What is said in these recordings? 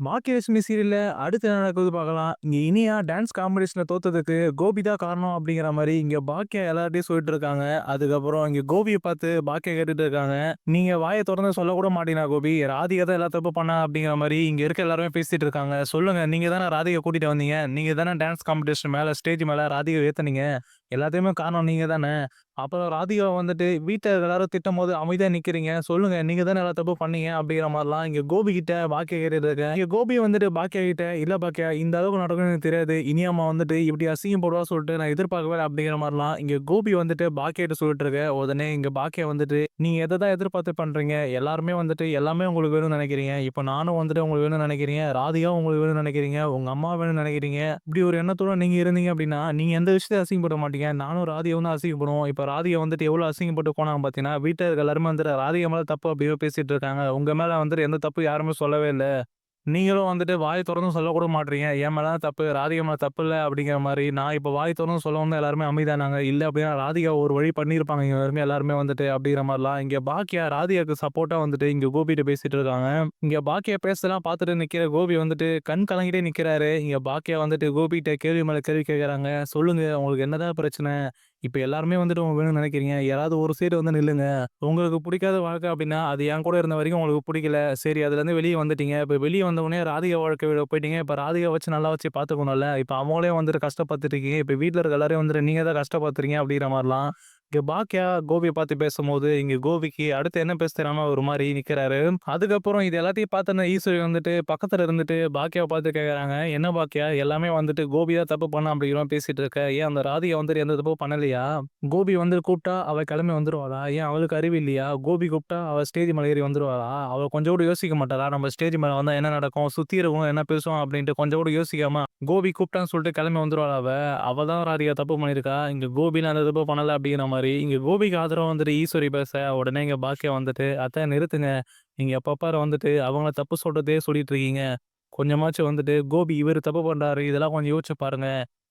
பாக்கியலட்சுமி சீரியல்ல அடுத்து என்ன நடக்குது பார்க்கலாம். இங்க இனியா டான்ஸ் காம்படிஷன்ல தோத்ததுக்கு கோபி தான் காரணம் அப்படிங்கிற மாரி இங்க பாக்கியா எல்லார்ட்டயும் சொல்லிட்டு இருக்காங்க. அதுக்கப்புறம் இங்க கோபிய பார்த்து பாக்கியா கேட்டுட்டு இருக்காங்க. "நீங்க வாய தொறந்து சொல்லக்கூட மாட்டீங்களா கோபி? ராதிகா தான் எல்லா தப்பு பண்ணா" அப்படிங்கிற மாரி இங்க இருக்க எல்லாருமே பேசிட்டு இருக்காங்க. "சொல்லுங்க, நீங்க தானே ராதிகா கூட்டிட்டு வந்தீங்க. நீங்க தானே டான்ஸ் காம்படிஷன் மேல ஸ்டேஜ் மேல ராதிகாவ ஏத்துனீங்க. எல்லாத்தையுமே காரணம் நீங்க தானே. அப்புறம் ராதிகா வந்துட்டு வீட்ல எல்லாரும் திட்டும்போது அமைதியா நிக்கிறீங்க. சொல்லுங்க, நீங்க தானே எல்லா தப்பும் பண்ணீங்க" அப்படிங்கிற மாரிலாம் இங்க கோபி கிட்ட பாக்கியா கேட்டுட்டு இருக்காங்க. இங்க கோபி வந்துட்டு பாக்கியா கிட்ட, "இல்ல பாக்கியா, இந்த அளவுக்கு நடக்கும்னு எனக்கு தெரியாது. இனியாம்மா வந்துட்டு இப்படி அசிங்கப்படுவா சொல்லிட்டு நான் எதிர்பார்க்கவே இல்ல" அப்படிங்கிற மாரிலாம் இங்க கோபி வந்துட்டு பாக்கியா கிட்ட சொல்லிட்டு இருக்க. உடனே இங்க பாக்கியா வந்துட்டு, "நீங்க எத தான் எதிர்பார்த்து பண்றீங்க? எல்லாருமே வந்துட்டு எல்லாமே உங்களுக்கு வேணும்னு நெனைக்கிறீங்க. இப்ப நானும் வந்துட்டு உங்களுக்கு வேணும்னு நெனைக்கிறீங்க. ராதிகாவும் உங்களுக்கு வேணும்னு நெனைக்கிறீங்க. உங்க அம்மா வேணும்னு நெனைக்கிறீங்க. இப்படி ஒரு எண்ணத்தோட நீங்க இருந்தீங்க அப்படின்னா, நீங்க எந்த விஷயத்தையும் அசிங்கப்பட மாட்டீங்க. நானும் ராதிகாவும் தான் அசிங்கப்படுவோம். இப்ப ராதிகா வந்துட்டு எவ்வளோ அசிங்கப்பட்டு போனாங்க பார்த்தீங்கன்னா, வீட்ல இருக்க எல்லாருமே வந்துட்டு ராதிகா மேல தப்பு அப்படியே பேசிட்டு இருக்காங்க. உங்க மேல வந்துட்டு எந்த தப்பும் யாருமே சொல்லவே இல்ல. நீங்களும் வந்துட்டு வாய் தொறந்தும் சொல்லக்கூட மாட்றீங்க. என் மேல தான் தப்பு, ராதிகா மேல தப்பு இல்ல அப்படிங்கிற மாரி. நான் இப்ப வாய் தொறந்து சொல்லவும் தான் எல்லாருமே அமைதியானாங்க. இல்ல அப்படின்னா ராதிகா ஒரு வழி பண்ணியிருப்பாங்க இங்க எல்லாருமே வந்துட்டு அப்படிங்கிற மாரிலாம். இங்க பாக்கியா ராதிகாக்கு சப்போர்ட்டா வந்துட்டு இங்க கோபிட்ட பேசிட்டு இருக்காங்க. இங்க பாக்கியா பேசலாம் பார்த்துட்டு நிக்கிற கோபி வந்துட்டு கண் கலங்கிட்டே நிக்கிறாரு. இங்க பாக்கியா வந்துட்டு கோபிட்ட கேள்வி மேல கேள்வி கேட்கறாங்க. "சொல்லுங்க, உங்களுக்கு என்னதான் பிரச்சனை? இப்ப எல்லாருமே வந்துட்டு உங்களுக்கு வேணும்னு நெனைக்கிறீங்க. யாராவது ஒரு சைடு வந்து நில்லுங்க. உங்களுக்கு புடிக்காத வாழ்க்கை அப்டின்னா, அது என் கூட இருந்த வரைக்கும் உங்களுக்கு புடிக்கல. சரி, அதுலருந்து வெளிய வந்துட்டீங்க. இப்ப வெளிய வந்தவுனே ராதிகா வாழ்க்கையில போயிட்டீங்க. இப்ப ராதிகா வச்சு நல்லா வச்சு பாத்துக்கணும்ல. இப்ப அவங்களே வந்துட்டு கஷ்டப்பட்டுட்டு இருக்கீங்க. இப்ப வீட்ல இருக்க எல்லாரையும் வந்துட்டு நீங்க தான் கஷ்டப்படுத்துறீங்க" அப்டிங்கிற மாரிலாம் இங்க பாக்கியா கோபிய பார்த்து பேசும்போது, இங்க கோபிக்கு அடுத்து என்ன பேச தெரியாம ஒரு மாரி நிக்கிறாரு. அதுக்கப்புறம் இது எல்லாத்தையும் பார்த்தோன ஈஸ்வரி வந்துட்டு பக்கத்துல இருந்துட்டு பாக்கியாவ பார்த்து கேட்கறாங்க. "என்ன பாக்கியா, எல்லாமே வந்துட்டு கோபி தான் தப்பு பண்ணான் அப்படிங்கிற மாரி பேசிட்டு இருக்க. ஏன் அந்த ராதிகா வந்துட்டு எந்த தப்பும் பண்ணலையா? கோபி வந்து கூப்பிட்டா அவ கிளம்பி வந்துருவாளா? ஏன் அவளுக்கு அறிவு இல்லையா? கோபி கூப்பிட்டா அவ ஸ்டேஜ் மேல ஏறி வந்துருவாளா? அவ கொஞ்சம் கூட யோசிக்க மாட்டாளா? நம்ம ஸ்டேஜ் மேல வந்தா என்ன நடக்கும்? சுத்தி இருக்கவங்க என்ன பேசுவாங்க அப்படின்ட்டு கொஞ்சம் கூட யோசிக்காம கோபி கூப்பிட்டான்னு சொல்லிட்டு கிளம்பி வந்துருவாளா அவ? அவ தான் ராதிகா தப்பு பண்ணியிருக்கா. இங்க கோபிலாம் அந்த தப்பு பண்ணல அப்படிங்கிற மாரி இங்க கோபிக்கு ஆதரவா வந்துட்டு ஈஸ்வரி பேச, உடனே இங்க பாக்கியா வந்துட்டு, "அத்த நிறுத்துங்க. நீங்க எப்ப பாரு வந்துட்டு அவங்கள தப்பு சொல்றதே சொல்லிட்டு இருக்கீங்க. கொஞ்சமாச்சும் வந்துட்டு கோபி இவரு தப்பு பண்றாரு. இதெல்லாம் கொஞ்சம் யோசிச்சு பாருங்க.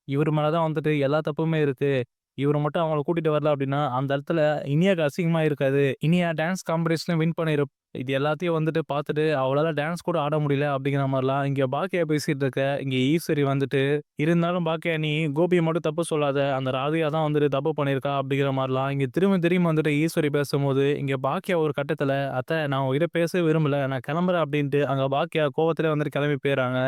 இவரு மேல தான் வந்துட்டு எல்லா தப்புமே இருக்கு. இவரு மட்டும் அவங்கள கூட்டிட்டு வரல அப்டின்னா, அந்த இடத்துல இனியாக்கு அசிங்கமா இருக்காது. இனியா டான்ஸ் காம்படிஷன்ல வின் பண்ணிரும். இது எல்லாத்தையும் வந்துட்டு பார்த்துட்டு அவளால டான்ஸ் கூட ஆட முடியல அப்டிங்கிற மாரிலாம் இங்க பாக்கியா பேசிட்டு இருக்க. இங்க ஈஸ்வரி வந்துட்டு, இருந்தாலும் பாக்கியா நீ கோபிய மட்டும் தப்பு சொல்லாத. அந்த ராதிகா தான் வந்துட்டு தப்பு பண்ணியிருக்கா அப்டிங்கிற மாரிலாம் இங்க திரும்ப திரும்ப வந்துட்டு ஈஸ்வரி பேசும்போது, இங்க பாக்கியா ஒரு கட்டத்துல, "அத்த, நான் உங்ககிட்ட பேசவே விரும்பல. நான் கிளம்புறேன்" அப்டின்ட்டு அங்க பாக்கியா கோவத்திலே வந்துட்டு கிளம்பி போயிறாங்க.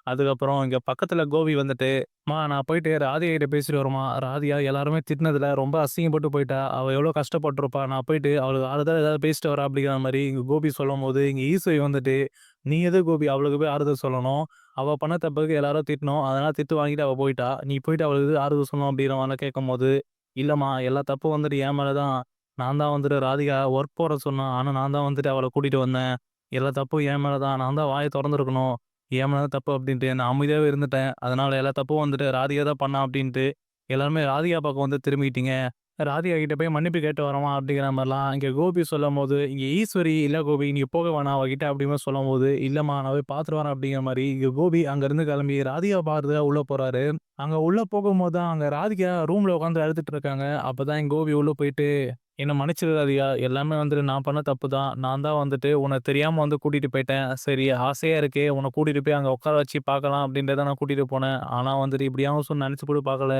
அதுக்கப்புறம் இங்க பக்கத்துல கோபி வந்துட்டு, "அம்மா, நான் போயிட்டு ராதிகா கிட்ட பேசிட்டு வரேம்மா. ராதிகா எல்லாருமே திட்டுனதுல ரொம்ப அசிங்கப்பட்டு போயிட்டா. அவ எவ்வளோ கஷ்டப்பட்டுருப்பா. நான் போயிட்டு அவளுக்கு ஆறுதலா ஏதாவது பேசிட்டு வரேன்" அப்படிங்கிற மாரி இங்க கோபி சொல்லும்போது, இங்க ஈஸ்வரி வந்துட்டு, "நீ எதுக்கு கோபி அவளுக்கு போய் ஆறுதல் சொல்லணும்? அவ பண்ண தப்புக்கு எல்லாரும் திட்டணும். அதனால திட்டு வாங்கிட்டு அவ போயிட்டா. நீ போயிட்டு அவளுக்கு எதுக்கு ஆறுதல் சொல்லணும்?" அப்படிங்கிற மாரிலாம் கேட்கும்போது, "இல்லம்மா, எல்லா தப்பும் வந்துட்டு என் மேல தான். நான் தான் வந்துட்டு ராதிகா ஒர்க் போட சொன்னா. ஆனா நான் தான் வந்துட்டு அவள கூட்டிட்டு வந்தேன். எல்லா தப்பும் என் மேல தான். நான் தான் வாய தொறந்திருக்கணும். என் மேல தான் தப்பு அப்டின்ட்டு நான் அமைதியாவே இருந்துட்டேன். அதனால எல்லா தப்பும் வந்துட்டு ராதிகா தான் பண்ணா அப்டின்ட்டு, எல்லாருமே ராதிகா பக்கம் வந்து திரும்பிட்டீங்க. ராதிகா கிட்ட போய் மன்னிப்பு கேட்டு வரோமா அப்டிங்கிற மாரிலாம் இங்க கோபி சொல்லும்போது, இங்க ஈஸ்வரி, "இல்ல கோபி, நீ போக வேணாம் அவகிட்ட" அப்டின்னு சொல்லும்போது, "இல்லம்மா, நான் போய் பார்த்துட்டு வரேன்" அப்டிங்கிற மாரி இங்க கோபி அங்கருந்து கிளம்பி ராதிகா பார்க்கறதுக்காக உள்ள போறாரு. அங்க உள்ள போகும்போது தான் அங்க ராதிகா ரூம்ல உட்காந்து அழுதுட்டு இருக்காங்க. அப்பதான் எங்க கோபி உள்ள போயிட்டு, "என்ன மன்னிச்சிடு ராதிகா. எல்லாமே வந்துட்டு நான் பண்ண தப்பு தான். நான் தான் வந்துட்டு உன்ன தெரியாம வந்து கூட்டிட்டு போயிட்டேன். சரி, ஆசையா இருக்கு. உன்ன கூட்டிட்டு போய் அங்க உட்கார வச்சு பார்க்கலாம் அப்டின்ட்டு தான் நான் கூட்டிட்டு போனேன். ஆனா வந்துட்டு இப்படி ஆகும் சொல்லி நெனச்சு கூட பார்க்கல.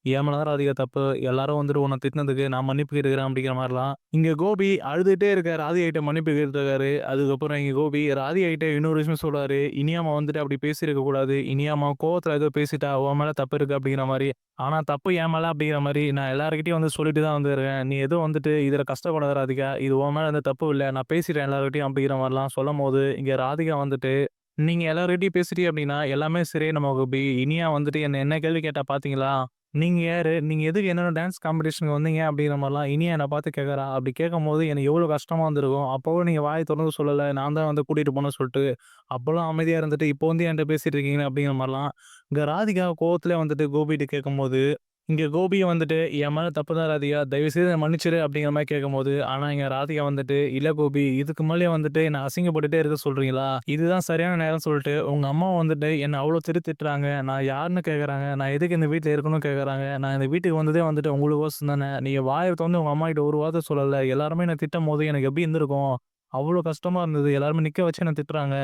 என் மேல தான் ராதிகா தப்பு. எல்லாரும் வந்துட்டு உன்ன திட்டுனதுக்கு நான் மன்னிப்பு கேட்டுக்கிறேன்" அப்படிங்கிற மாரிலாம். இங்க கோபி அழுதுட்டே இருக்க ராதிகா கிட்ட மன்னிப்பு கேட்டுருக்காரு. அதுக்கப்புறம் இங்க கோபி ராதிகா கிட்ட இன்னொரு விஷயம் சொல்றாரு. "இனியாம்மா வந்துட்டு அப்படி பேசியிருக்க கூடாது. இனியாம்மா கோவத்துல ஏதோ பேசிட்டா. உன் மேல தப்பு இருக்கு" அப்படிங்கிற மாரி. ஆனா தப்பு என் மேல அப்படிங்கிற மாரி நான் எல்லார்கிட்டயும் வந்து சொல்லிட்டு தான் வந்துருக்கேன். "நீ எதுவும் வந்துட்டு இதுல கஷ்டப்படாத ராதிகா. இது உன் மேல எந்த தப்பும் இல்ல. நான் பேசிட்டேன் எல்லார்கிட்டயும்" அப்படிங்கிற மாரிலாம் சொல்லும்போது, இங்க ராதிகா வந்துட்டு, "நீங்க எல்லார்கிட்டயும் பேசிட்டீங்க அப்படின்னா, எல்லாமே சரியாயிடும் கோபி. இனியா வந்துட்டு என்ன கேள்வி கேட்டா பார்த்தீங்களா? நீங்க யாரு? நீங்க எதுக்கு என்னோட டான்ஸ் காம்படிஷனுக்கு வந்தீங்க?" அப்படிங்கிற மாரிலாம் இனியா என்ன பார்த்து கேட்கறா. அப்படி கேட்கும்போது எனக்கு எவ்வளோ கஷ்டமா இருந்திருக்கும். அப்பவும் நீங்க வாய தொறந்து சொல்லல. நான் தான் வந்து கூட்டிட்டு போனேன்னு சொல்லிட்டு. அப்போலாம் அமைதியா இருந்துட்டு, இப்போ வந்து என்ட்ட பேசிட்டு இருக்கீங்க அப்படிங்கிற மாரிலாம் இங்க ராதிகா கோவத்திலே வந்துட்டு கோபிட்ட கேட்கும்போது, இங்க கோபியும் வந்துட்டு, "என் மேல தப்பு தான் ராதிகா. தயவுசெய்து என்ன மன்னிச்சிடு" அப்படிங்கிற மாரி கேட்கும்போது, ஆனா இங்க ராதிகா வந்துட்டு, "இல்ல கோபி, இதுக்கு மேலயும் வந்துட்டு என்ன அசிங்கப்பட்டுட்டே இருக்க சொல்றீங்களா? இதுதான் சரியான நேரம் சொல்லிட்டு, உங்க அம்மா வந்துட்டு என்ன அவ்ளோ திட்டுறாங்க. நான் யாருன்னு கேட்கறாங்க. நான் எதுக்கு இந்த வீட்ல இருக்கணும்னு கேட்கறாங்க. நான் இந்த வீட்டுக்கு வந்ததே வந்துட்டு உங்களுக்கோசரம் தானே. நீங்க வாய தொறந்து உங்க அம்மாகிட்ட ஒரு வார்த்தை சொல்லல. எல்லாருமே என்ன திட்டும்போது எனக்கு எப்படி இருந்திருக்கும்? அவ்ளோ கஷ்டமா இருந்தது. எல்லாருமே நிக்க வச்சு என்ன திட்டுறாங்க.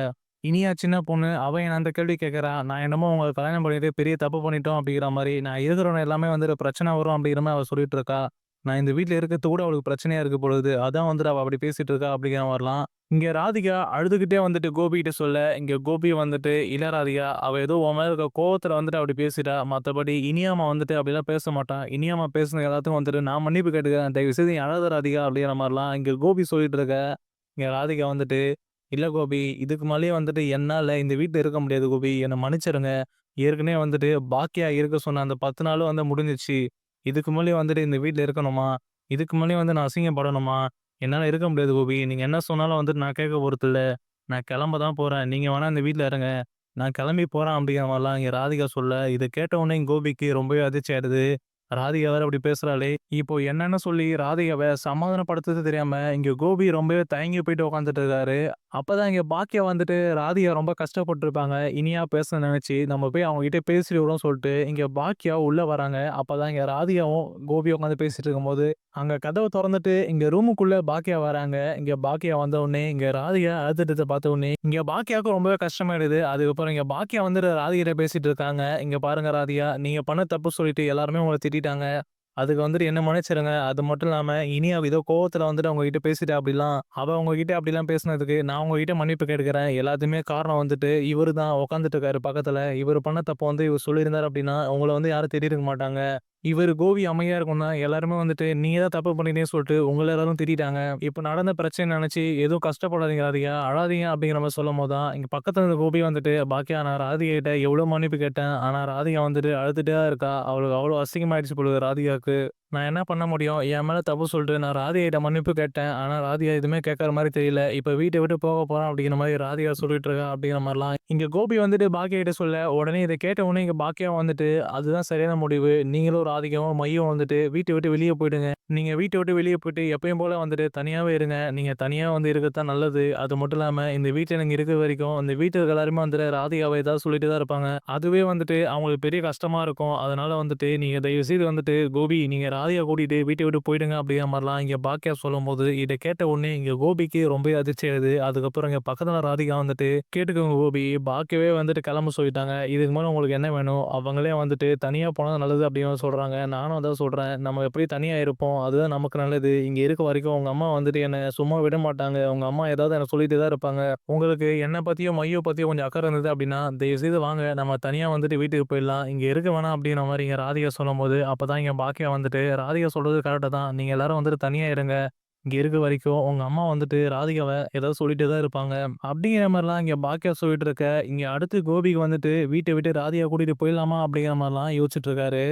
இனியா சின்ன பொண்ணு. அவ என்ன அந்த கேள்வி கேட்கிறா. நான் என்னமோ உங்கள கல்யாணம் பண்ணிட்டு பெரிய தப்பு பண்ணிட்டோம் அப்படிங்கிற மாரி. நான் இருக்கிறவன எல்லாமே வந்துட்டு பிரச்சனை வரும் அப்படிங்கிற மாரி அவ சொல்லிட்டு இருக்கா. நான் இந்த வீட்ல இருக்கிறது கூட அவளுக்கு பிரச்சனையா இருக்கு பொழுது. அதான் வந்துட்டு அவ அப்படி பேசிட்டு இருக்கா அப்படிங்கிற மாரிலாம். இங்க ராதிகா அழுதுகிட்டே வந்துட்டு கோபிகிட்ட சொல்ல, இங்க கோபி வந்துட்டு இல்ல ராதிகா, அவ ஏதோ உன் மேல இருக்க கோவத்துல வந்துட்டு அப்படி பேசிட்டா. மத்தபடி இனியாம்மா வந்துட்டு அப்படிலாம் பேச மாட்டா. இனியாம்மா பேசுன எல்லாத்துக்கும் வந்துட்டு நான் மன்னிப்பு கேட்டுக்கிறேன். தயவு செய்து நீ அழாத ராதிகா அப்படிங்கிற மாரிலாம் இங்க கோபி சொல்லிட்டு இருக்க. இங்க ராதிகா வந்துட்டு இல்ல கோபி. இதுக்கு மேலயும் வந்துட்டு என்னால இந்த வீட்ல இருக்க முடியாது கோபி. என்ன மன்னிச்சிடுங்க. ஏற்கனவே வந்துட்டு பாக்கியா இருக்க சொன்ன அந்த 10 நாளும் வந்து முடிஞ்சிருச்சு. இதுக்கு மேலயும் வந்துட்டு இந்த வீட்ல இருக்கணுமா? இதுக்கு மேலயும் வந்து நான் அசிங்கப்படணுமா? என்னால இருக்க முடியாது கோபி. நீங்க என்ன சொன்னாலும் வந்துட்டு நான் கேட்க போறதில்ல. நான் கிளம்ப தான் போறேன். நீங்க வேணா இந்த வீட்ல இருங்க. நான் கிளம்பி போறேன் அப்படிங்கிற மாரிலாம் இங்க ராதிகா சொல்ல, இத கேட்ட உடனே கோபிக்கு ரொம்பவே அதிர்ச்சி ஆயிடுது. ராதிகா வேற இப்படி பேசுறாளே! இப்போ என்னன்னு சொல்லி ராதிகாவ சமாதானப்படுத்துறது தெரியாம, இங்க கோபி ரொம்பவே தயங்கி போயிட்டு உட்காந்துட்டு இருக்காரு. அப்பதான் இங்க பாக்கியா வந்துட்டு ராதிகா ரொம்ப கஷ்டப்பட்டுருப்பாங்க. இனியா பேச நெனச்சு, நம்ம போய் அவங்க கிட்ட பேசிடுவோம்னு சொல்ட்டு, இங்க பாக்கியா உள்ள வராங்க. அப்பதான் இங்க ராதிகாவும், கோபியும் உட்காந்து பேசிட்டு இருக்கும்போது, அங்க கதவ தொறந்துட்டு இங்க ரூமுக்குள்ள பாக்கியா வராங்க. இங்க பாக்கியா வந்த உடனே, இங்க ராதிகா அழுதுட்டத பார்த்த உடனே, இங்க பாக்கியாவுக்கும் ரொம்பவே கஷ்டமாயிடுது. அதுக்கப்புறம் இங்க பாக்கியா வந்துட்டு ராதிகிட்ட பேசிட்டு இருக்காங்க. இங்க பாருங்க ராதிகா, நீங்க பண்ண தப்பு சொல்லிட்டு எல்லாருமே உங்கள திட்டிட்டாங்க. அதுக்கு வந்துட்டு என்ன மன்னிச்சிடுங்க. அது மட்டும் இல்லாம, இனியா ஏதோ கோவத்துல வந்துட்டு உங்ககிட்ட பேசிட்டா அப்படிலாம். அவ உங்ககிட்ட அப்படிலாம் பேசினதுக்கு நான் உங்ககிட்ட மன்னிப்பு கேட்டுக்கிறேன். எல்லாத்துக்குமே காரணம் வந்துட்டு இவரு தான் உட்காந்துட்டு இருக்காரு பக்கத்துல. இவரு பண்ண தப்ப வந்து இவரு சொல்லியிருந்தாரு அப்படின்னா, உங்கள வந்து யாரும் திட்டியிருக்க மாட்டாங்க. இவரு கோவி அமைதியா இருக்கும்னா, எல்லாருமே வந்துட்டு நீங்க தான் தப்பு பண்ணிட்டீங்கன்னு சொல்லிட்டு உங்கள எல்லாரும் திட்டிட்டாங்க. இப்ப நடந்த பிரச்சனைய நெனச்சு எதுவும் கஷ்டப்படாதீங்க ராதிகா, அழாதீங்க அப்படிங்கிற மாரி சொல்லும்போது தான், இங்க பக்கத்துல இருந்த கோபி வந்துட்டு, "பாக்கியா நான் ராதிகா கிட்ட எவ்வளோ மன்னிப்பு கேட்டேன். ஆனா ராதிகா வந்துட்டு அழுதுட்டே தான் இருக்கா. அவளுக்கு அவ்வளோ அசிங்கமாயிடுச்சு போல ராதிகாவுக்கு. நான் என்ன பண்ண முடியும்? என் மேல தப்பு சொல்லிட்டு நான் ராதிகா கிட்ட மன்னிப்பு கேட்டேன். ஆனா ராதிகா எதுவுமே கேட்கற மாரி தெரியல. இப்ப வீட்ட விட்டு போக போறேன் அப்படிங்கிற மாரி ராதிகா சொல்லிட்டு இருக்கா." அப்படிங்கிற மாரிலாம் இங்க கோபி வந்துட்டு பாக்கியா கிட்ட சொல்ல, உடனே இத கேட்ட உடனே இங்க பாக்கியா வந்துட்டு, "அதுதான் சரியான முடிவு. நீங்களும் ராதிகாவும் மையும் வந்துட்டு வீட்ட விட்டு வெளிய போயிடுங்க. நீங்க வீட்ட விட்டு வெளிய போயிட்டு எப்பயும் போல வந்துட்டு தனியாவே இருங்க. நீங்க தனியா வந்து இருக்கிறது தான் நல்லது. அது மட்டும் இல்லாம இந்த வீட்ல நீங்க இருக்கிற வரைக்கும், இந்த வீட்ல இருக்க எல்லாருமே வந்துட்டு ராதிகாவ ஏதாவது சொல்லிட்டு தான் இருப்பாங்க. அதுவே வந்துட்டு அவங்களுக்கு பெரிய கஷ்டமா இருக்கும். அதனால வந்துட்டு நீங்க தயவு செய்து வந்துட்டு கோபி நீங்க ராதிகா கூட்டிட்டு வீட்ட விட்டு போயிடுங்க." அப்படிங்கிற மாரிலாம் இங்க பாக்கியா சொல்லும்போது, இத கேட்ட உடனே இங்க கோபிக்கு ரொம்பவே அதிர்ச்சி ஆயிடுது. அதுக்கப்புறம் இங்க பக்கத்துல ராதிகா வந்துட்டு, "கேட்டுக்கோங்க கோபி, பாக்கியாவே வந்துட்டு கிளம்ப சொல்லிட்டாங்க. இதுக்கு மேல உங்களுக்கு என்ன வேணும்? அவங்களே வந்துட்டு தனியா போனா நல்லது." அப்படின்னு சொல்றாங்க. நானும் அதான் சொல்றேன். நம்ம எப்படி தனியா இருப்போம். அதுதான் நமக்கு நல்லது. இங்க இருக்க வரைக்கும் உங்க அம்மா வந்துட்டு என்ன சும்மா விட மாட்டாங்க. உங்க அம்மா ஏதாவது எனக்கு சொல்லிட்டே தான் இருப்பாங்க. உங்களுக்கு என்ன பத்தியோ, மையோ பத்தியோ கொஞ்சம் அக்கறை இருந்தது அப்படின்னா, தயவு செய்து வாங்க. நம்ம தனியா வந்துட்டு வீட்டுக்கு போயிடலாம். இங்க இருக்க வேணாம் அப்படிங்கிற மாரி இங்க ராதிகா சொல்லும்போது, அப்பதான் இங்க பாக்கியா வந்துட்டு, ராதிகா சொல்றது கரெக்ட்டு தான். நீங்க எல்லாரும் வந்துட்டு தனியா இருங்க. இங்க இருக்க வரைக்கும் உங்க அம்மா வந்துட்டு ராதிகாவ ஏதாவது சொல்லிட்டே தான் இருப்பாங்க. அப்படிங்கிற மாரிலாம் இங்க பாக்கியா சொல்லிட்டு இருக்க, இங்க அடுத்து கோபிக்கு வந்துட்டு வீட்ட விட்டு ராதிகா கூட்டிட்டு போயிடலாமா அப்படிங்கிற மாரிலாம் யோசிச்சுட்டு இருக்காரு.